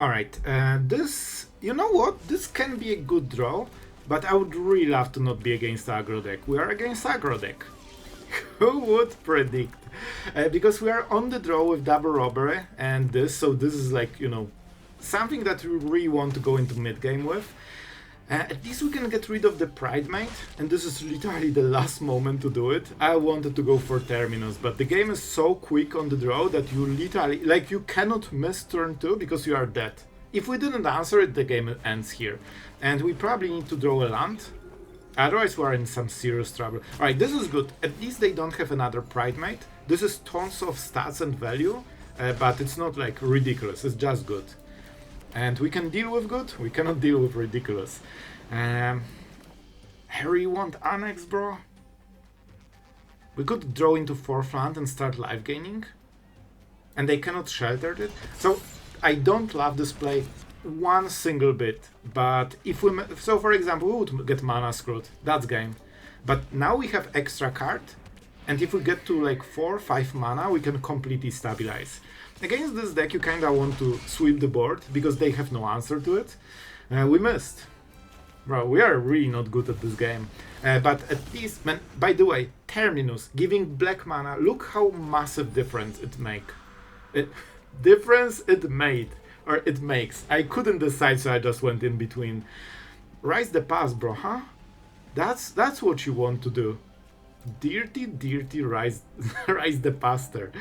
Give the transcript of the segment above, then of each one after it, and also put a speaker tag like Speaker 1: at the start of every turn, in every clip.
Speaker 1: Alright, this, you know what, this can be a good draw, but I would really love to not be against aggro deck. We are against aggro deck. Who would predict? Because we are on the draw with double robbery and this, so this is like, you know, something that we really want to go into mid game with. At least we can get rid of the Pridemate, and this is literally the last moment to do it. I wanted to go for Terminus, but the game is so quick on the draw that you literally, like, you cannot miss turn 2 because you are dead. If we didn't answer it, the game ends here. And we probably need to draw a land, otherwise we are in some serious trouble. Alright, this is good. At least they don't have another Pridemate. This is tons of stats and value, but it's not like ridiculous, it's just good. And we can deal with good, we cannot deal with ridiculous. Harry, you want Annex, bro? We could draw into 4th land and start life gaining. And they cannot shelter it. So, I don't love this play one single bit. But if we... So, for example, we would get mana screwed. That's game. But now we have extra card. And if we get to like 4-5 mana, we can completely stabilize. Against this deck, you kinda want to sweep the board, because they have no answer to it. We missed. Bro, we are really not good at this game. But at least, man, by the way, Terminus, giving black mana, look how massive difference it makes. It makes. I couldn't decide, so I just went in between. Rise the Past, bro, huh? That's what you want to do. Dirty rise the Pastor.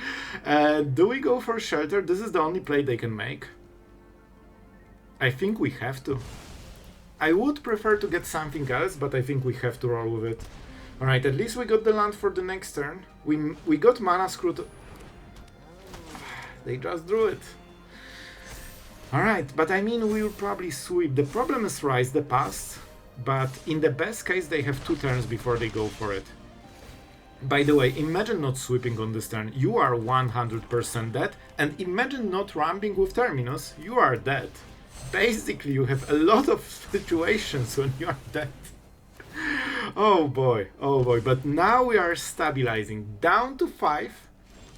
Speaker 1: Do we go for shelter? This is the only play they can make. I think we have to. I would prefer to get something else, but I think we have to roll with it. Alright, at least we got the land for the next turn. We got mana screwed. They just drew it. Alright, but I mean we will probably sweep. The problem is Rise the Past, but in the best case they have 2 turns before they go for it. By the way, imagine not sweeping on this turn, you are 100% dead, and imagine not ramping with Terminus, you are dead. Basically, you have a lot of situations when you are dead. Oh boy, but now we are stabilizing down to 5,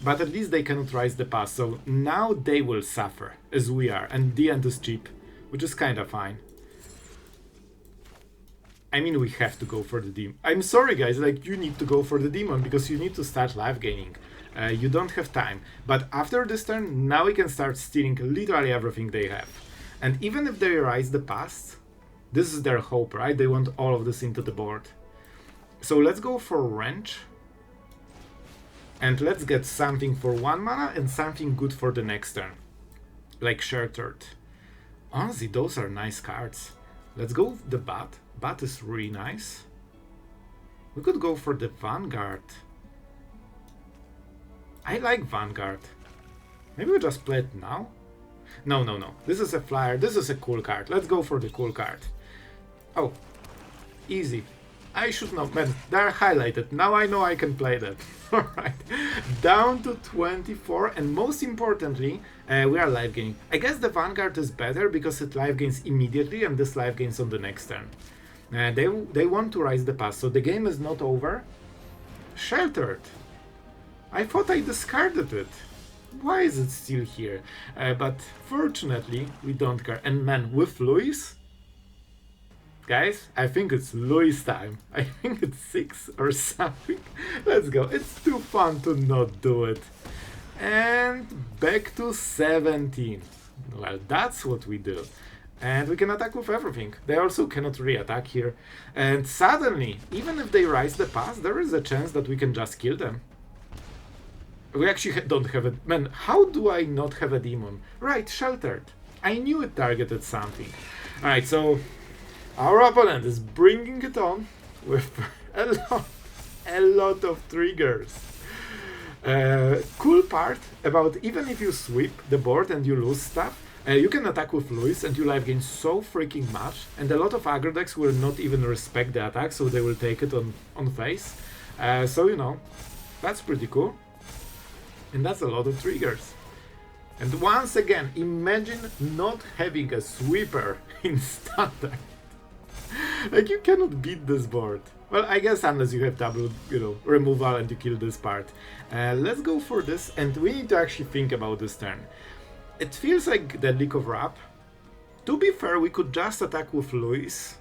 Speaker 1: but at least they cannot Rise the Past, so now they will suffer, as we are, and the end is cheap, which is kinda fine. I mean, we have to go for the demon. I'm sorry, guys, like, you need to go for the demon, because you need to start life gaining. You don't have time. But after this turn, now we can start stealing literally everything they have. And even if they Rise the Past, this is their hope, right? They want all of this into the board. So let's go for Wrench. And let's get something for 1 mana and something good for the next turn. Like Sheltered. Honestly, those are nice cards. Let's go the Bat. Bat is really nice. We could go for the Vanguard. I like Vanguard. Maybe we just play it now? No. This is a flyer. This is a cool card. Let's go for the cool card. Oh. Easy. I should know. Man, they're highlighted. Now I know I can play that. Alright. Down to 24. And most importantly, we are life gaining. I guess the Vanguard is better because it life gains immediately and this life gains on the next turn. They want to Rise the Past, so the game is not over. Sheltered. I thought I discarded it. Why is it still here? But fortunately, we don't care. And man, with Luis, guys, I think it's Luis time. I think it's 6 or something. Let's go. It's too fun to not do it. And back to 17. Well, that's what we do. And we can attack with everything. They also cannot re-attack here. And suddenly, even if they Rise the Past, there is a chance that we can just kill them. We actually don't have a... Man, how do I not have a demon? Right, Sheltered. I knew it targeted something. Alright, so our opponent is bringing it on with a lot of triggers. Cool part about even if you sweep the board and you lose stuff, you can attack with Luis and you life gain so freaking much, and a lot of aggro decks will not even respect the attack, so they will take it on face. So, you know, that's pretty cool. And that's a lot of triggers. And once again, imagine not having a sweeper in standard. Like, you cannot beat this board. Well, I guess unless you have double, removal and you kill this part. Let's go for this, and we need to actually think about this turn. It feels like the Leak of Wrath, To be fair, we could just attack with Luis.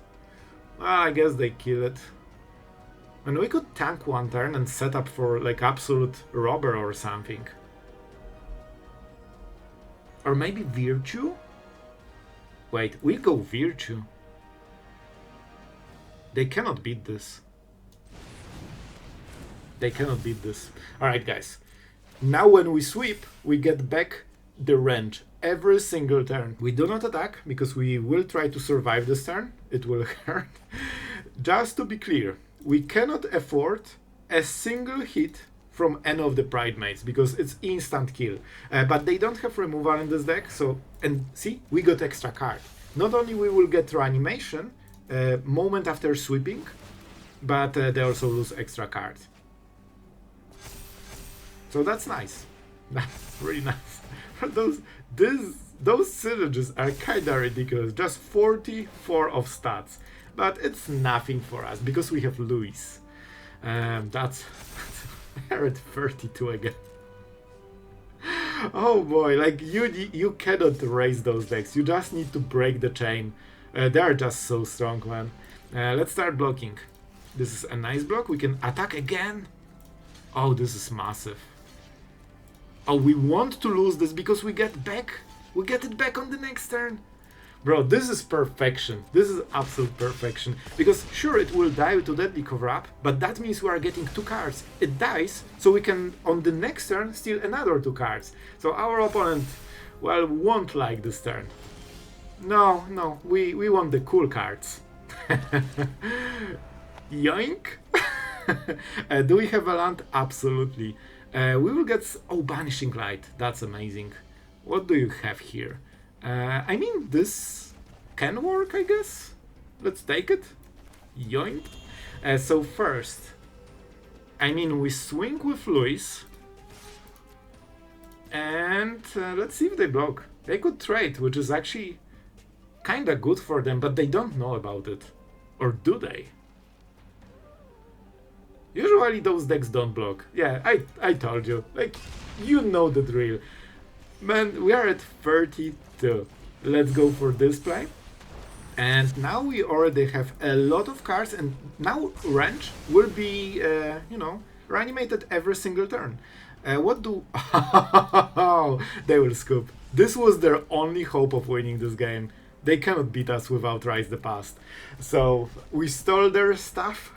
Speaker 1: Well, I guess they kill it. And we could tank one turn and set up for like absolute robber or something. Or maybe Virtue? Wait, we go Virtue. They cannot beat this. They cannot beat this. Alright guys. Now when we sweep, we get back the range every single turn. We do not attack because we will try to survive this turn. It will hurt. Just to be clear, we cannot afford a single hit from any of the Pride Mates because it's instant kill. But they don't have removal in this deck, so... And see, we got extra card. Not only we will get reanimation moment after sweeping, but they also lose extra cards. So that's nice. That's really nice. Those synergies are kinda ridiculous. Just 44 of stats. But it's nothing for us because we have Luis. That's we're at 32 again. Oh boy, like you cannot raise those decks. You just need to break the chain. They are just so strong, man. Let's start blocking. This is a nice block. We can attack again. Oh, this is massive. Oh, we want to lose this because we get back. We get it back on the next turn. Bro, this is perfection. This is absolute perfection. Because sure, it will die to Deadly Cover-Up, but that means we are getting 2 cards. It dies, so we can, on the next turn, steal another 2 cards. So our opponent, well, won't like this turn. No, we want the cool cards. Yoink! Do we have a land? Absolutely. We will get... Oh, Banishing Light. That's amazing. What do you have here? I mean, this can work, I guess. Let's take it. Yoink. So first, I mean, we swing with Luis. And let's see if they block. They could trade, which is actually kinda good for them, but they don't know about it. Or do they? Usually those decks don't block. Yeah, I told you. Like, you know the drill. Man, we are at 32. Let's go for this play. And now we already have a lot of cards, and now range will be, reanimated every single turn. What do... They will scoop. This was their only hope of winning this game. They cannot beat us without Rise the Past. So we stole their stuff,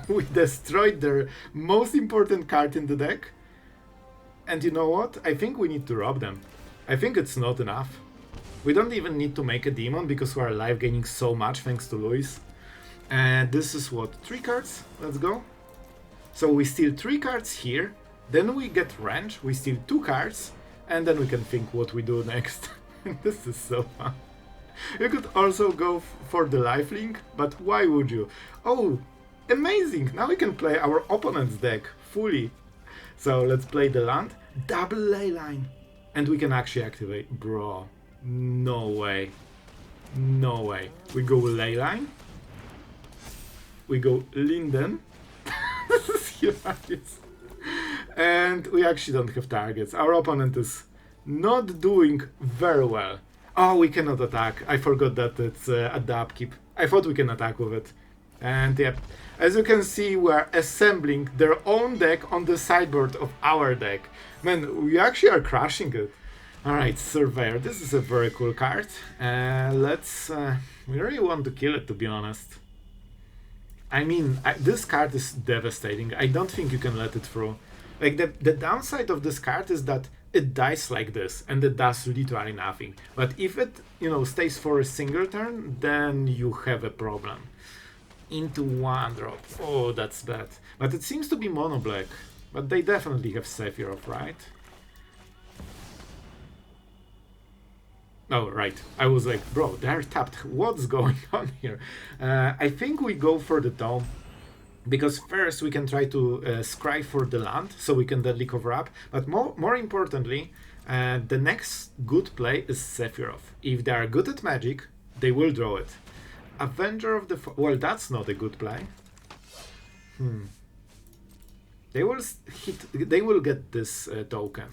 Speaker 1: we destroyed their most important card in the deck. And you know what? I think we need to rob them. I think it's not enough. We don't even need to make a demon because we are live gaining so much thanks to Luis. And this is what? 3 cards? Let's go. So we steal 3 cards here, then we get range, we steal 2 cards, and then we can think what we do next. This is so fun. You could also go for the lifelink, but why would you? Oh, amazing! Now we can play our opponent's deck fully. So let's play the land, double leyline, and we can actually activate. Bro, no way. No way. We go leyline, we go Linden. This is hilarious. And we actually don't have targets. Our opponent is not doing very well. Oh, we cannot attack. I forgot that it's at the upkeep. I thought we can attack with it. And yep, as you can see, we're assembling their own deck on the sideboard of our deck. Man, we actually are crushing it. Alright, Surveyor. This is a very cool card. We really want to kill it, to be honest. I mean, this card is devastating. I don't think you can let it through. Like, the downside of this card is that it dies like this, and it does literally nothing. But if it, stays for a single turn, then you have a problem. Into 1 drop. Oh, that's bad. But it seems to be mono black. But they definitely have Sephiroth, right? Oh, right. I was like, bro, they're tapped. What's going on here? I think we go for the Tome. Because first we can try to scry for the land, so we can deadly cover up. But more importantly, the next good play is Sephiroth. If they are good at magic, they will draw it. Avenger of the... Well, that's not a good play. They will get this token.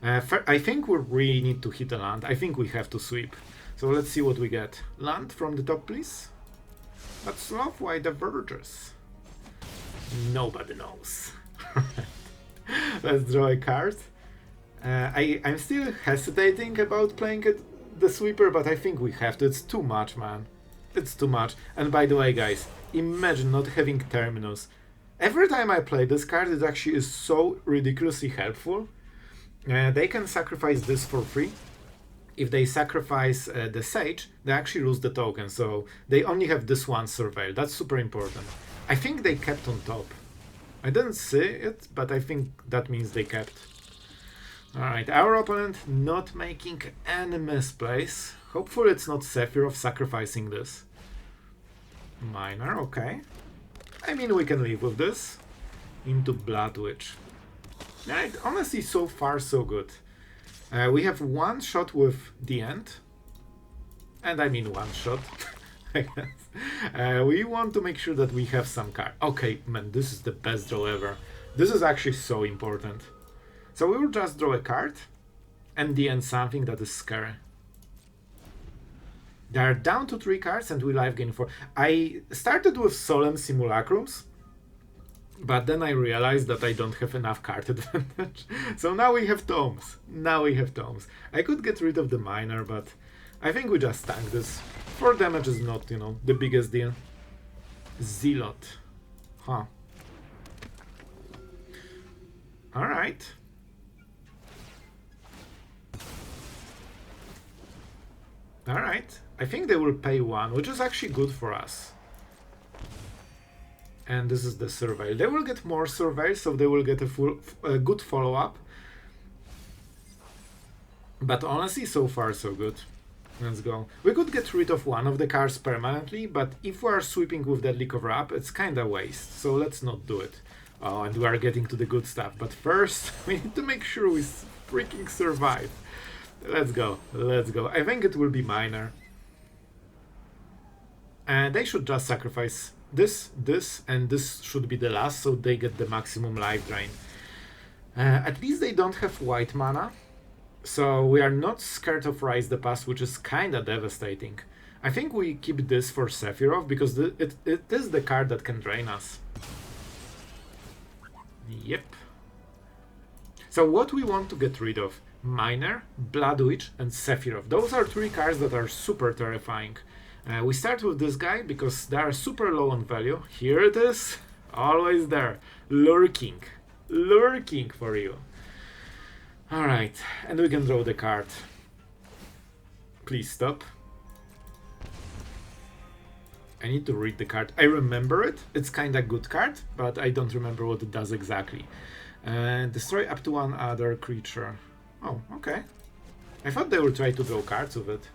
Speaker 1: I think we really need to hit a land. I think we have to sweep. So let's see what we get. Land from the top, please. But Sloth, why the verges? Nobody knows. Let's draw a card. I'm still hesitating about playing the sweeper, but I think we have to. It's too much, man. It's too much. And by the way, guys, imagine not having Terminus. Every time I play this card, it actually is so ridiculously helpful. They can sacrifice this for free. If they sacrifice the Sage, they actually lose the token, so they only have this one surveil. That's super important. I think they kept on top. I didn't see it, but I think that means they kept. Alright, our opponent not making any misplays. Hopefully it's not Sephiroth sacrificing this. Minor, okay. I mean, we can live with this. Into Blood Witch. Right, honestly, so far so good. We have one shot with the end. And I mean one shot, I guess. We want to make sure that we have some card. Okay, man, this is the best draw ever. This is actually so important. So we will just draw a card and the end something that is scary. They are down to 3 cards and we live gain 4. I started with Solemn Simulacrums, but then I realized that I don't have enough card advantage. So now we have Tomes. I could get rid of the Minor, but I think we just tank this. 4 damage is not, you know, the biggest deal. Zealot. Huh. Alright. Alright. I think they will pay 1, which is actually good for us. And this is the surveil. They will get more surveil, so they will get a good follow-up. But honestly, so far so good. Let's go. We could get rid of one of the cards permanently, but if we are sweeping with Deadly Cover-Up, it's kinda waste, so let's not do it. Oh, and we are getting to the good stuff, but first, we need to make sure we freaking survive. Let's go, let's go. I think it will be Minor. And they should just sacrifice this, and this should be the last, so they get the maximum life drain. At least they don't have white mana, so we are not scared of Rise the Past, which is kinda devastating. I think we keep this for Sephiroth, because it is the card that can drain us. Yep. So what we want to get rid of? Minor, Blood Witch, and Sephiroth. Those are 3 cards that are super terrifying. We start with this guy because they are super low on value. Here it is, always there, lurking for you. Alright, and we can draw the card. Please stop. I need to read the card. I remember it, it's kinda good card, but I don't remember what it does exactly. Destroy up to 1 other creature. Oh, okay. I thought they would try to draw cards with it.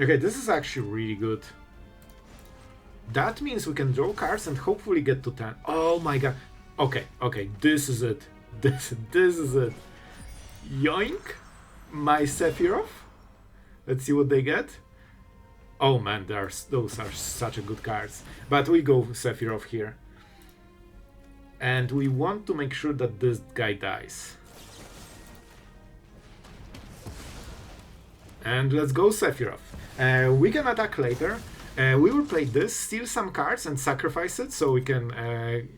Speaker 1: Okay, this is actually really good. That means we can draw cards and hopefully get to 10. Oh my god. Okay, this is it. This is it. Yoink! My Sephiroth. Let's see what they get. Oh man, those are such a good cards. But we go Sephiroth here. And we want to make sure that this guy dies. And let's go Sephiroth. We can attack later. We will play this, steal some cards and sacrifice it so we can,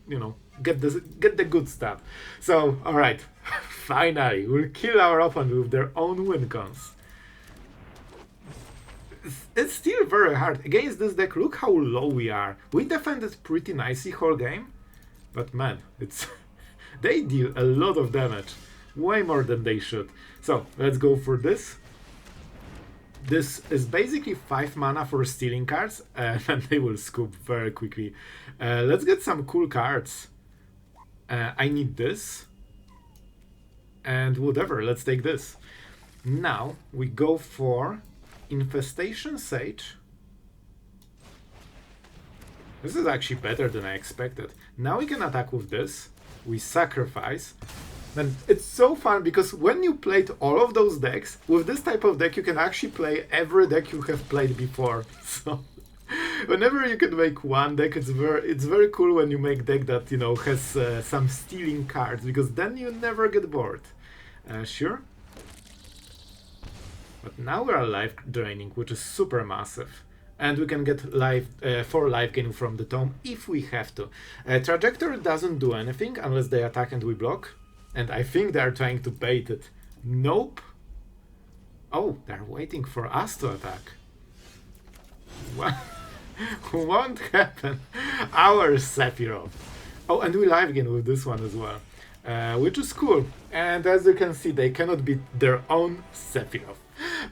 Speaker 1: you know, get the good stuff. So, alright, finally, we'll kill our opponent with their own Wincons. It's still very hard. Against this deck, look how low we are. We defended pretty nicely whole game, but man, it's they deal a lot of damage. Way more than they should. So, let's go for this. This is basically 5 mana for stealing cards, and they will scoop very quickly. Let's get some cool cards. I need this. And whatever, let's take this. Now, we go for Infestation Sage. This is actually better than I expected. Now we can attack with this. We sacrifice. And it's so fun because when you played all of those decks, with this type of deck you can actually play every deck you have played before. So whenever you can make one deck, it's very cool when you make deck that, you know, has some stealing cards, because then you never get bored. Sure. But now we are life draining, which is super massive. And we can get life 4 life gain from the tome if we have to. Trajectory doesn't do anything unless they attack and we block. And I think they are trying to bait it. Nope. Oh, they're waiting for us to attack. What? Won't happen. Our Sephiroth. Oh, and we live gain with this one as well. Which is cool. And as you can see, they cannot beat their own Sephiroth.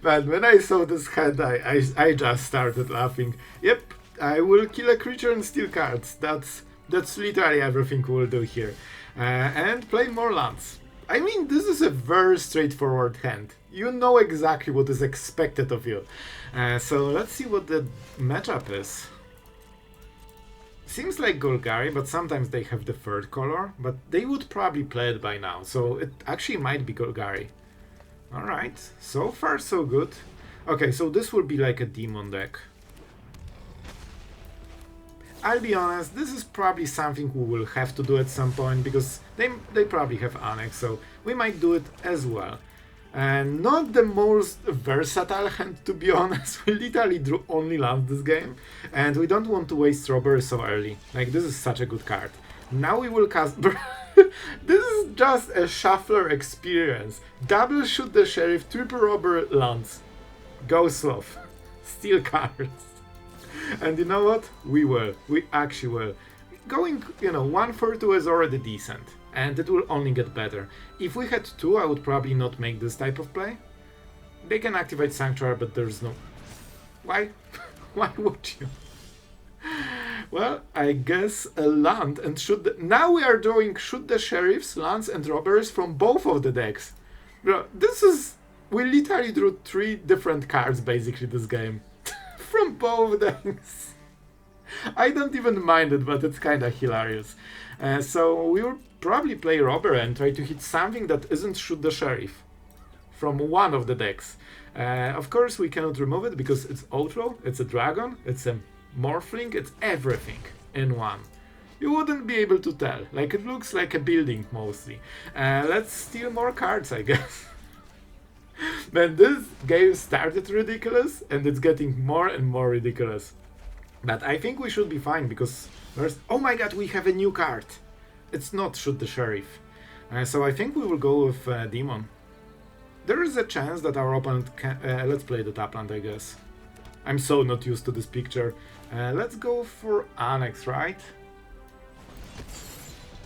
Speaker 1: But when I saw this hand, I just started laughing. Yep, I will kill a creature and steal cards. That's literally everything we'll do here. And play more lands. I mean, this is a very straightforward hand. You know exactly what is expected of you. So let's see what the matchup is. Seems like Golgari, but sometimes they have the third color. But they would probably play it by now, so it actually might be Golgari. Alright, so far so good. Okay, so this will be like a demon deck. I'll be honest, this is probably something we will have to do at some point, because they probably have Annex, so we might do it as well. And not the most versatile hand, to be honest. We literally drew only lands this game, and we don't want to waste Robbery so early. Like, this is such a good card. Now we will cast... This is just a shuffler experience. Double shoot the sheriff, triple robber lands. Go Sloth. Steal cards. And you know what? We will. We actually will. Going, 1 for 2 is already decent. And it will only get better. If we had 2, I would probably not make this type of play. They can activate Sanctuary, but there's no... Why? Why would you? Well, I guess a land and shoot the... Now we are drawing shoot the sheriffs, lands and robberies from both of the decks. Bro, this is... We literally drew 3 different cards basically this game. From both decks. I don't even mind it, but it's kinda hilarious. So we will probably play robbery and try to hit something that isn't shoot the sheriff. From one of the decks. Of course we cannot remove it because it's Outlaw, it's a dragon, it's a Morphling, it's everything in one. You wouldn't be able to tell. Like, it looks like a building mostly. Let's steal more cards, I guess. Man, this game started ridiculous and it's getting more and more ridiculous. But I think we should be fine because first... Oh my god, we have a new card. It's not Shoot the Sheriff. So I think we will go with Demon. There is a chance that our opponent can... let's play the Tapland, I guess. I'm so not used to this picture. Let's go for Annex, right?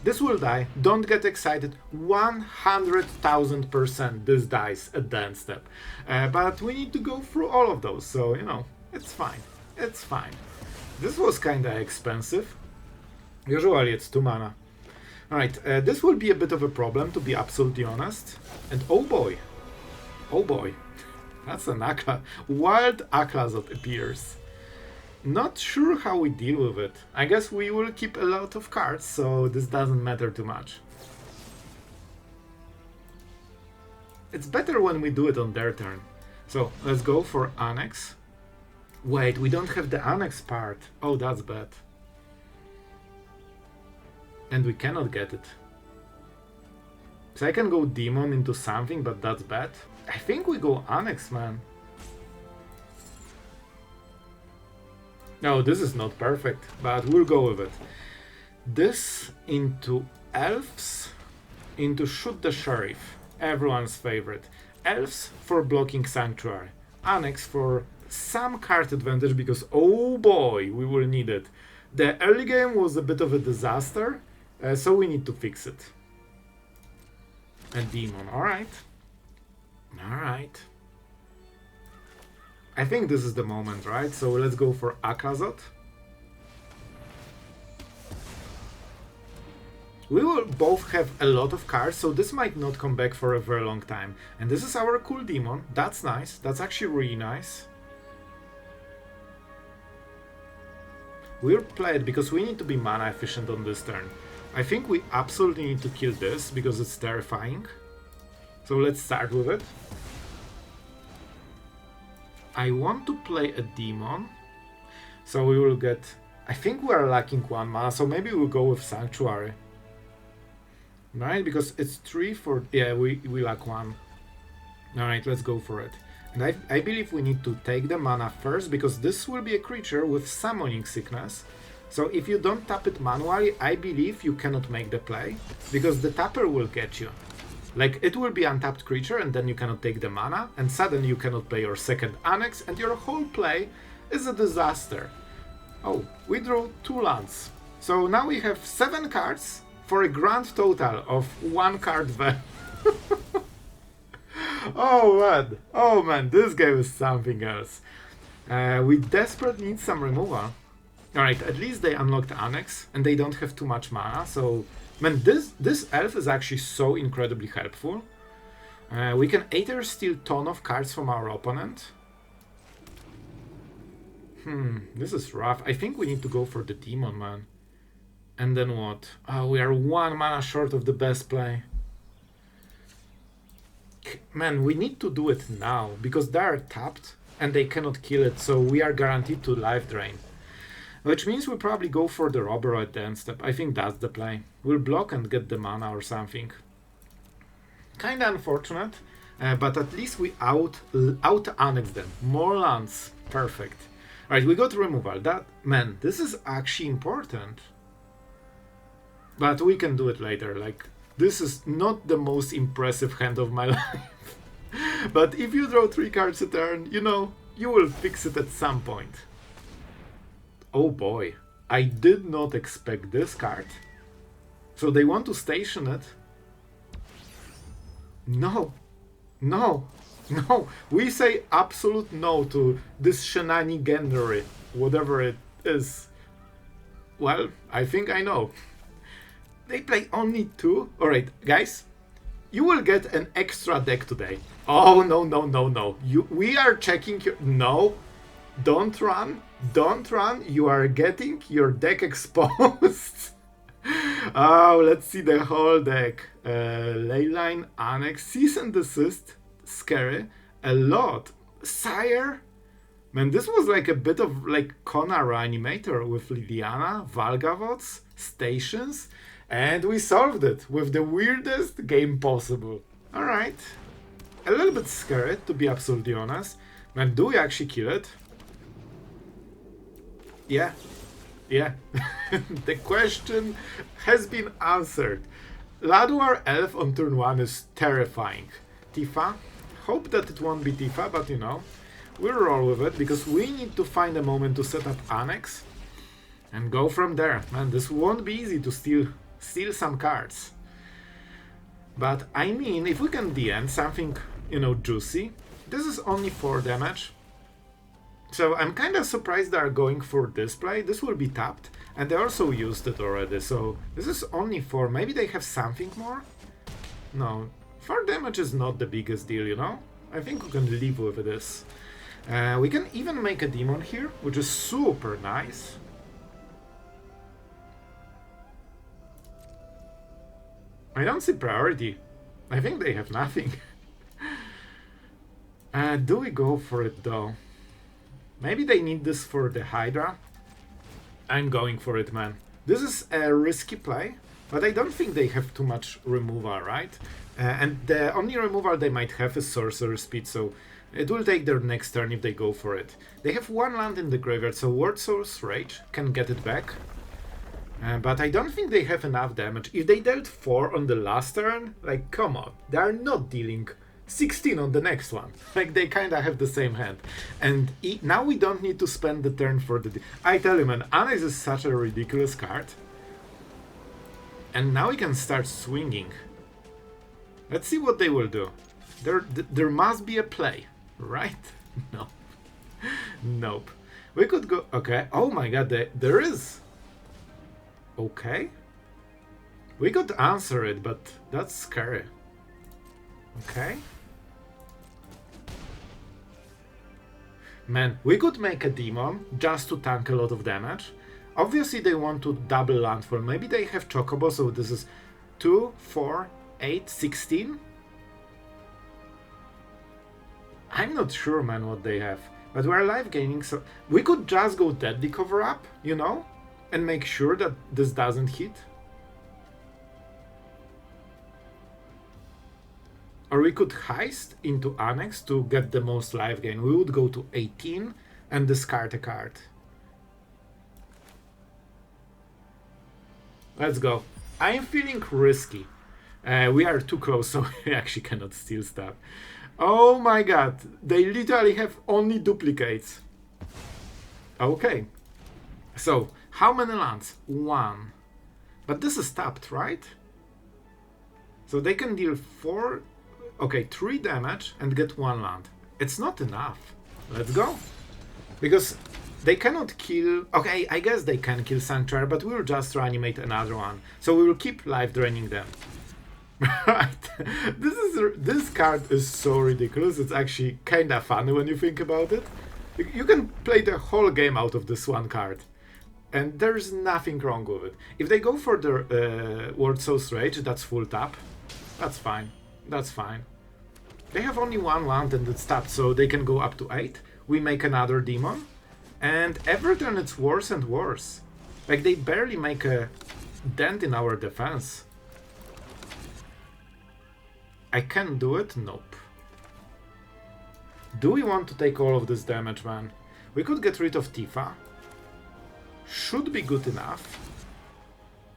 Speaker 1: This will die. Don't get excited. 100,000% this dies at the end step. But we need to go through all of those, so, it's fine. It's fine. This was kinda expensive. Usually it's 2 mana. Alright, this will be a bit of a problem, to be absolutely honest. And oh boy. Oh boy. That's an Wild Aklazot appears. Not sure how we deal with it. I guess we will keep a lot of cards, so this doesn't matter too much. It's better when we do it on their turn. So, let's go for Annex. Wait, we don't have the Annex part. Oh, that's bad. And we cannot get it. So I can go Demon into something, but that's bad. I think we go Annex, man. No, this is not perfect, but we'll go with it. This into Elves, into Shoot the Sheriff, everyone's favorite. Elves for blocking Sanctuary. Annex for some card advantage because, oh boy, we will need it. The early game was a bit of a disaster, so we need to fix it. A Demon, alright. Alright. I think this is the moment, right? So let's go for Aklazot. We will both have a lot of cards, so this might not come back for a very long time. And this is our cool Demon. That's nice. That's actually really nice. We'll play it because we need to be mana efficient on this turn. I think we absolutely need to kill this because it's terrifying. So let's start with it. I want to play a Demon, so we will get... I think we are lacking 1 mana, so maybe we'll go with Sanctuary. Right, because it's 3 for... Yeah, we lack 1. Alright, let's go for it. And I believe we need to take the mana first, because this will be a creature with summoning sickness. So if you don't tap it manually, I believe you cannot make the play, because the tapper will get you. Like, it will be untapped creature, and then you cannot take the mana, and suddenly you cannot play your second Annex, and your whole play is a disaster. Oh, we drew 2 lands. So now we have 7 cards for a grand total of 1 card value. Oh man, this game is something else. We desperately need some removal. Alright, at least they unlocked Annex, and they don't have too much mana, so... Man, this elf is actually so incredibly helpful. We can Aether steal a ton of cards from our opponent. This is rough. I think we need to go for the demon, man. And then what? Oh, we are 1 mana short of the best play. Man, we need to do it now, because they are tapped and they cannot kill it, so we are guaranteed to life drain. Which means we'll probably go for the robber at the end step. I think that's the play. We'll block and get the mana or something. Kinda unfortunate, but at least we out-annex them. More lands. Perfect. Alright, we got removal. Man, this is actually important. But we can do it later, like... This is not the most impressive hand of my life. But if you draw 3 cards a turn, you know, you will fix it at some point. Oh boy, I did not expect this card. So they want to station it. No, we say absolute no to this shenaniganery, whatever it is. Well, I think I know. They play only 2? Alright, guys, you will get an extra deck today. Oh, no. We are checking your... No, don't run. You are getting your deck exposed. Oh, let's see the whole deck. Leyline, Annex, Cease and Desist, scary. A lot. Sire. Man, this was like a bit of like Kona Reanimator with Liliana, Valgavots, Stations. And we solved it with the weirdest game possible. Alright. A little bit scared, to be absolutely honest. Man, do we actually kill it? Yeah. The question has been answered. Laduar Elf on turn 1 is terrifying. Tifa? Hope that it won't be Tifa, but you know, we'll roll with it, because we need to find a moment to set up Annex and go from there. Man, this won't be easy to steal some cards. But I mean, if we can DN something, you know, juicy. This is only 4 damage. So I'm kind of surprised they are going for this play. This will be tapped, and they also used it already. So this is only 4. Maybe they have something more? No. 4 damage is not the biggest deal, you know? I think we can live with this. We can even make a demon here, which is super nice. I don't see priority. I think they have nothing. Do we go for it though? Maybe they need this for the Hydra. I'm going for it, man. This is a risky play, but I don't think they have too much removal, right? And the only removal they might have is Sorcerer Speed, so it will take their next turn if they go for it. They have 1 land in the graveyard, so Word Source Rage can get it back. But I don't think they have enough damage. If they dealt 4 on the last turn, like, come on, they are not dealing 16 on the next one. Like, they kinda have the same hand. And now we don't need to spend the turn for the... I tell you, man, Annex is such a ridiculous card. And now we can start swinging. Let's see what they will do. There must be a play, right? No. Nope. We could go... Okay. Oh my god, there is... Okay. We could answer it, but that's scary. Okay. Man, we could make a demon just to tank a lot of damage. Obviously they want to double landfall. Maybe they have Chocobo, so this is 2, 4, 8, 16. I'm not sure, man, what they have. But we're life gaining, so we could just go Deadly Cover Up, you know? And make sure that this doesn't hit. Or we could heist into Annex to get the most life gain. We would go to 18 and discard a card. Let's go. I am feeling risky. We are too close, so we actually cannot steal stuff. Oh my god, they literally have only duplicates. Okay. So, how many lands? 1. But this is tapped, right? So they can deal 4... Okay, 3 damage and get 1 land. It's not enough. Let's go. Because they cannot kill... Okay, I guess they can kill Sanctuary, but we will just reanimate another one. So we will keep life draining them. Right. This card is so ridiculous. It's actually kinda funny when you think about it. You can play the whole game out of this one card. And there's nothing wrong with it. If they go for the World Soul's Rage, that's full tap. That's fine. That's fine. They have only 1 land and it's tapped, so they can go up to 8. We make another demon. And every turn it's worse and worse. Like, they barely make a dent in our defense. I can do it? Nope. Do we want to take all of this damage, man? We could get rid of Tifa. Should be good enough.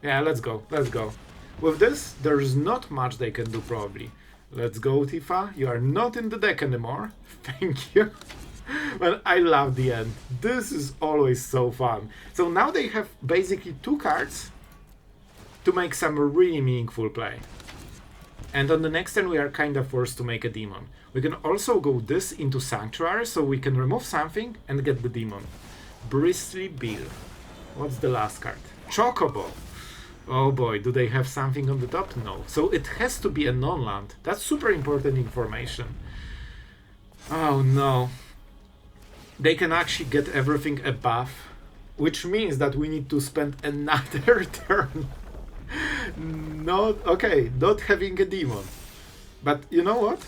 Speaker 1: Yeah, let's go. Let's go. With this, there's not much they can do, probably. Let's go, Tifa. You are not in the deck anymore. Thank you. Well, I love the end. This is always so fun. So now they have basically 2 cards to make some really meaningful play. And on the next turn we are kinda forced to make a demon. We can also go this into Sanctuary, so we can remove something and get the demon. Bristly Bill. What's the last card? Chocobo. Oh boy, do they have something on the top? No. So it has to be a non-land. That's super important information. Oh no. They can actually get everything above, which means that we need to spend another turn. Not having a demon. But you know what?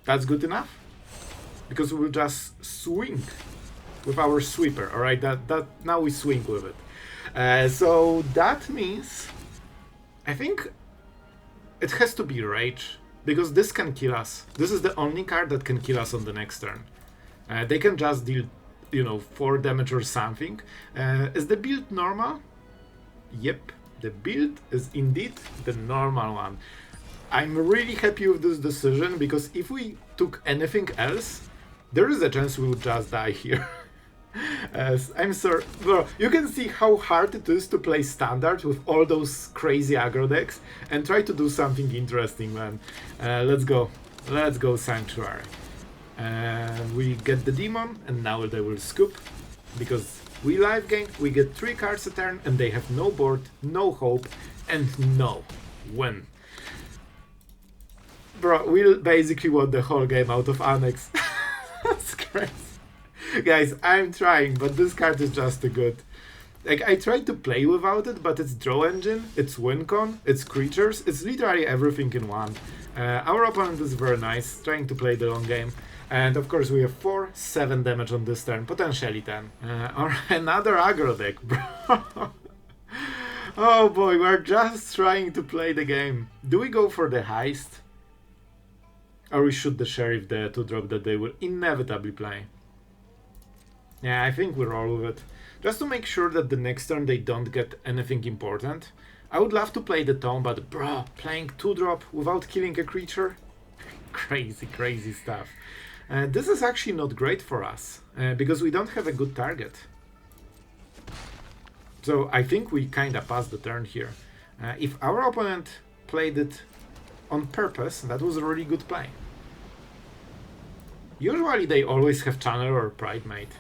Speaker 1: That's good enough. Because we'll just swing with our sweeper. Alright, that now we swing with it. So that means I think it has to be Rage. Because this can kill us. This is the only card that can kill us on the next turn. They can just deal, 4 damage or something. Is the build normal? Yep, the build is indeed the normal one. I'm really happy with this decision, because if we took anything else, there is a chance we would just die here. I'm sorry, bro, you can see how hard it is to play standard with all those crazy aggro decks and try to do something interesting, man. Let's go Sanctuary. We get the demon, and now they will scoop, because we live gain, we get 3 cards a turn, and they have no board, no hope, and no win. Bro, we'll basically won the whole game out of Annex. That's crazy. Guys, I'm trying, but this card is just too good. Like, I tried to play without it, but it's draw engine, it's Wincons, it's creatures, it's literally everything in one. Our opponent is very nice, trying to play the long game. And of course we have 7 damage on this turn, potentially 10. Or another aggro deck, bro. Oh boy, we're just trying to play the game. Do we go for the heist? Or we shoot the sheriff, the 2-drop that they will inevitably play? Yeah, I think we roll with it. Just to make sure that the next turn they don't get anything important. I would love to play the Tome, but bro, playing 2-drop without killing a creature? Crazy, crazy stuff. This is actually not great for us, because we don't have a good target. So I think we kinda passed the turn here. If our opponent played it on purpose, that was a really good play. Usually they always have Channel or Pridemate.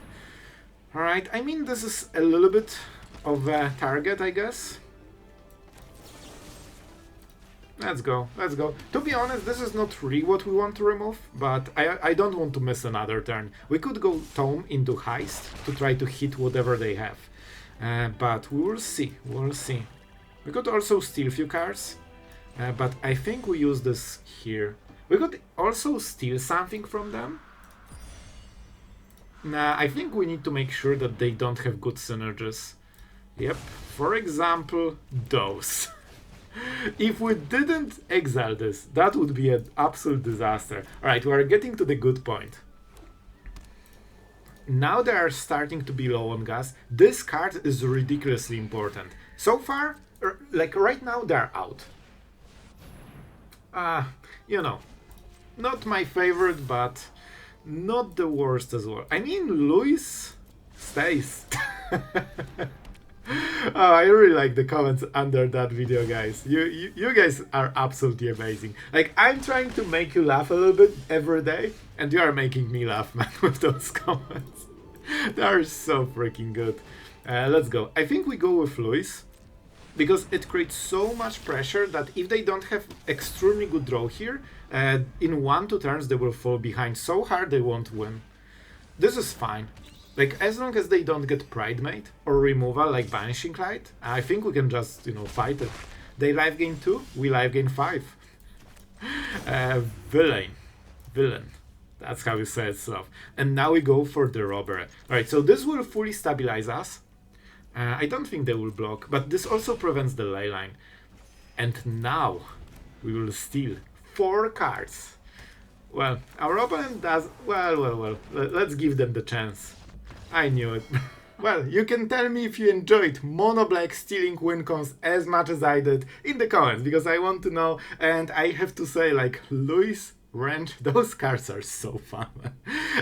Speaker 1: Alright, I mean, this is a little bit of a target, I guess. Let's go, let's go. To be honest, this is not really what we want to remove, but I don't want to miss another turn. We could go Tome into Heist to try to hit whatever they have. But we will see, we'll see. We could also steal a few cards, but I think we use this here. We could also steal something from them. Nah, I think we need to make sure that they don't have good synergies. Yep, for example, those. If we didn't exile this, that would be an absolute disaster. Alright, we are getting to the good point. Now they are starting to be low on gas. This card is ridiculously important. So far, like right now, they're out. You know, not my favorite, but not the worst as well. I mean, Luis stays. Oh, I really like the comments under that video, guys. You guys are absolutely amazing. Like, I'm trying to make you laugh a little bit every day, and you are making me laugh, man, with those comments. They are so freaking good. Let's go. I think we go with Luis, because it creates so much pressure that if they don't have extremely good draw here, in 1-2 turns they will fall behind so hard they won't win. This is fine. Like, as long as they don't get Pridemate or removal like Banishing Light, I think we can just, you know, fight it. They life gain 2, we life gain 5. Villain. That's how you say it, Sloth. And now we go for the Robbery. Alright, so this will fully stabilize us. I don't think they will block, but this also prevents the ley line. And now we will steal 4 cards. Well, our opponent does... Well, let's give them the chance. I knew it. Well, you can tell me if you enjoyed Mono Black stealing Wincons as much as I did in the comments, because I want to know. And I have to say, like, Luis, Wrench, those cards are so fun.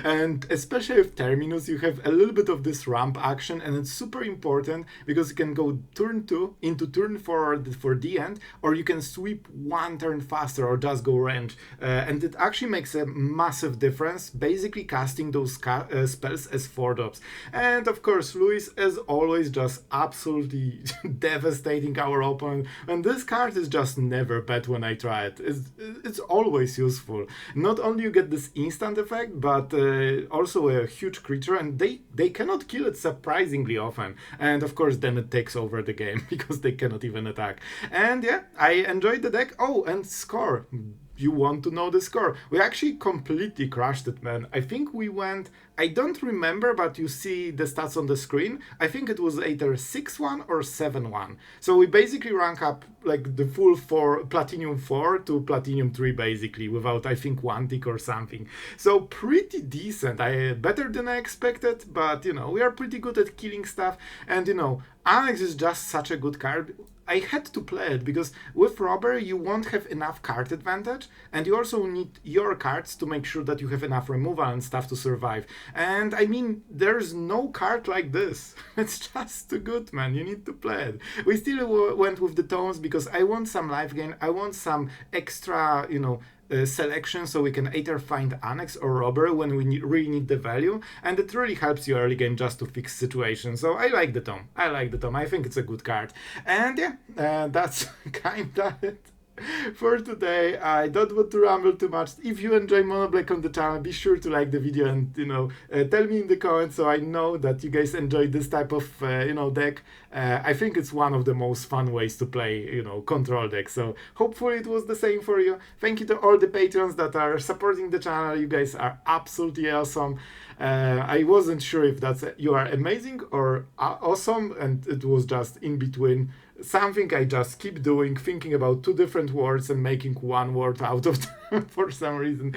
Speaker 1: And especially with Terminus, you have a little bit of this ramp action, and it's super important because you can go turn 2 into turn 4 for the end, or you can sweep 1 turn faster or just go Wrench. And it actually makes a massive difference, basically casting those spells as 4-drops. And of course, Luis, as always, just absolutely devastating our opponent. And this card is just never bad when I try it. It's always useful. Not only you get this instant effect, but also a huge creature, and they cannot kill it surprisingly often. And of course then it takes over the game because they cannot even attack. And yeah, I enjoyed the deck. Oh, and score. You want to know the score? We actually completely crushed it, man. I think we went... I don't remember, but you see the stats on the screen. I think it was either 6-1 or 7-1. So we basically rank up like the full Platinum 4 to Platinum 3 basically, without I think 1 tick or something. So pretty decent. Better than I expected, but you know, we are pretty good at killing stuff. And you know, Annex is just such a good card. I had to play it because with Robbery you won't have enough card advantage, and you also need your cards to make sure that you have enough removal and stuff to survive. And I mean, there's no card like this. It's just too good, man. You need to play it. We still went with the tomes because I want some life gain. I want some extra, you know, selection, so we can either find Annex or Robbery when we really need the value, and it really helps you early game just to fix situations. So I like the Tome. I think it's a good card. And yeah, that's kinda it for today. I don't want to ramble too much. If you enjoy Mono Black on the channel, be sure to like the video and, you know, tell me in the comments so I know that you guys enjoy this type of, you know, deck. I think it's one of the most fun ways to play, you know, control deck. So hopefully it was the same for you. Thank you to all the patrons that are supporting the channel. You guys are absolutely awesome. I wasn't sure if that's you are amazing or awesome, and it was just in between. Something I just keep doing, thinking about 2 different words and making 1 word out of them for some reason.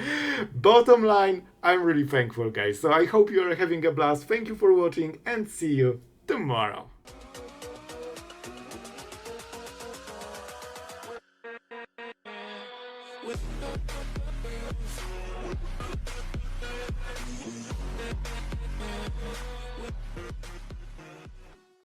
Speaker 1: Bottom line, I'm really thankful, guys. So I hope you are having a blast. Thank you for watching, and see you tomorrow.